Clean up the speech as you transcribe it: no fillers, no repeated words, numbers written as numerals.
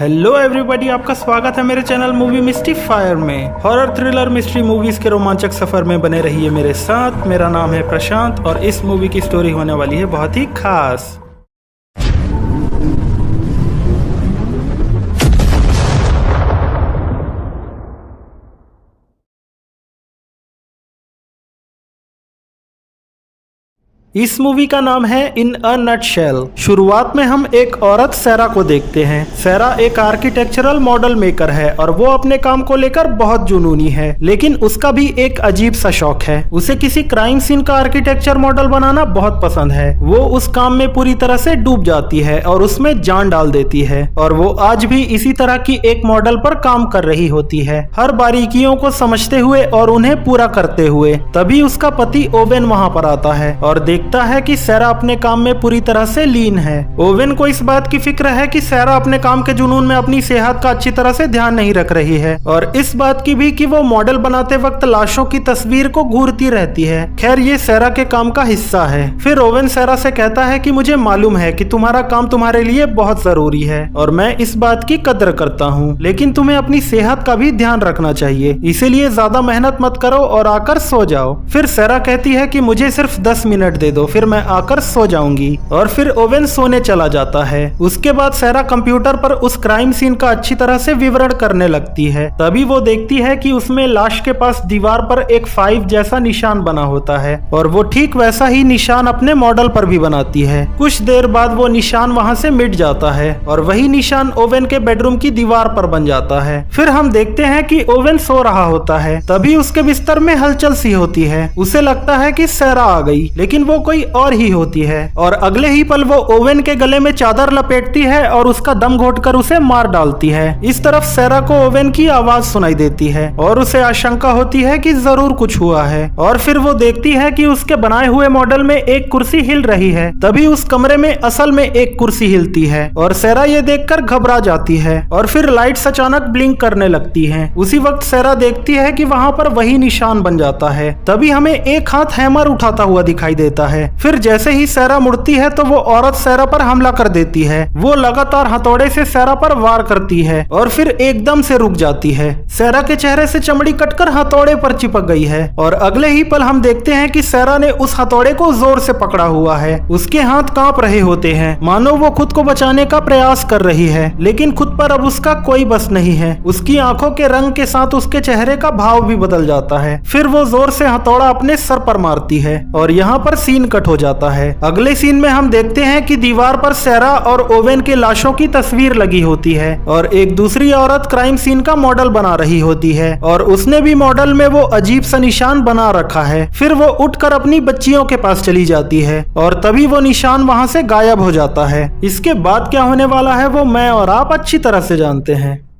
Hello everybody, आपका स्वागत है मेरे चैनल मूवी मिस्टीफायर में। हॉरर थ्रिलर मिस्ट्री मूवीज के रोमांचक सफर में बने रहिए मेरे साथ। मेरा नाम है प्रशांत और इस मूवी की स्टोरी होने वाली है बहुत ही खास। इस मूवी का नाम है इन अ नटशेल। शुरुआत में हम एक औरत सैरा को देखते हैं। सैरा एक आर्किटेक्चरल मॉडल मेकर है और वो अपने काम को लेकर बहुत जुनूनी है, लेकिन उसका भी एक अजीब सा शौक है। उसे किसी क्राइम सीन का आर्किटेक्चर मॉडल बनाना बहुत पसंद है। वो उस काम में पूरी तरह से डूब जाती है और उसमें जान डाल देती है, और वो आज भी इसी तरह की एक मॉडल पर काम कर रही होती है, हर बारीकियों को समझते हुए और उन्हें पूरा करते हुए। तभी उसका पति ओवेन वहाँ पर आता है और देखता है कि सैरा अपने काम में पूरी तरह से लीन है। ओवेन को इस बात की फिक्र है कि सैरा अपने काम के जुनून में अपनी सेहत का अच्छी तरह से ध्यान नहीं रख रही है, और इस बात की भी कि वो मॉडल बनाते वक्त लाशों की तस्वीर को घूरती रहती है। खैर, ये सैरा के काम का हिस्सा है। फिर ओवेन सैरा से कहता है कि मुझे मालूम है कि तुम्हारा काम तुम्हारे लिए बहुत जरूरी है और मैं इस बात की कदर करता हूँ, लेकिन तुम्हें अपनी सेहत का भी ध्यान रखना चाहिए, इसीलिए ज्यादा मेहनत मत करो और आकर सो जाओ। फिर सैरा कहती है कि मुझे सिर्फ 10 मिनट दे दो, फिर मैं आकर सो जाऊंगी, और फिर ओवेन सोने चला जाता है। उसके बाद सैरा कंप्यूटर पर उस क्राइम सीन का अच्छी तरह से विवरण करने लगती है। तभी वो देखती है कि उसमें लाश के पास दीवार पर एक 5 जैसा निशान बना होता है, और वो ठीक वैसा ही निशान अपने मॉडल पर भी बनाती है। कुछ देर बाद वो निशान वहाँ से मिट जाता है और वही निशान ओवेन के बेडरूम की दीवार पर बन जाता है। फिर हम देखते हैं कि ओवेन सो रहा होता है। तभी उसके बिस्तर में हलचल सी होती है। उसे लगता है कि सैरा आ गई, लेकिन वो कोई और ही होती है, और अगले ही पल वो ओवेन के गले में चादर लपेटती है और उसका दम घोटकर उसे मार डालती है। इस तरफ सैरा को ओवेन की आवाज सुनाई देती है और उसे आशंका होती है कि जरूर कुछ हुआ है, और फिर वो देखती है कि उसके बनाए हुए मॉडल में एक कुर्सी हिल रही है। तभी उस कमरे में असल में एक कुर्सी हिलती है और सैरा ये देखकर घबरा जाती है, और फिर लाइट्स अचानक ब्लिंक करने लगती हैं। उसी वक्त सैरा देखती है कि वहाँ पर वही निशान बन जाता है। तभी हमें एक हाथ हैमर उठाता हुआ दिखाई देता है। फिर जैसे ही सैरा मुड़ती है तो वो औरत सैरा पर हमला कर देती है। वो लगातार हथौड़े से सैरा पर वार करती है और फिर एकदम से रुक जाती है। सैरा के चेहरे से चमड़ी कटकर हथौड़े पर चिपक गई है, और अगले ही पल हम देखते हैं कि सैरा ने उस हथौड़े को जोर से पकड़ा हुआ है। उसके हाथ कांप रहे होते हैं, मानो वो खुद को बचाने का प्रयास कर रही है, लेकिन खुद पर अब उसका कोई बस नहीं है। उसकी आंखों के रंग के साथ उसके चेहरे का भाव भी बदल जाता है। फिर वो जोर से हथौड़ा अपने सर पर मारती है और यहाँ पर सीन कट हो जाता है। अगले सीन में हम देखते हैं कि दीवार पर सैरा और ओवेन के लाशों की तस्वीर लगी होती है, और एक दूसरी औरत क्राइम सीन का मॉडल बना रही होती है, और उसने भी मॉडल में वो अजीब सा निशान बना रखा है। फिर वो उठकर अपनी बच्चियों के पास चली जाती है, और तभी वो निशान वहां से गायब हो जाता है। इसके बाद क्या होने वाला है वो मैं और आप अच्छी तरह से जानते हैं।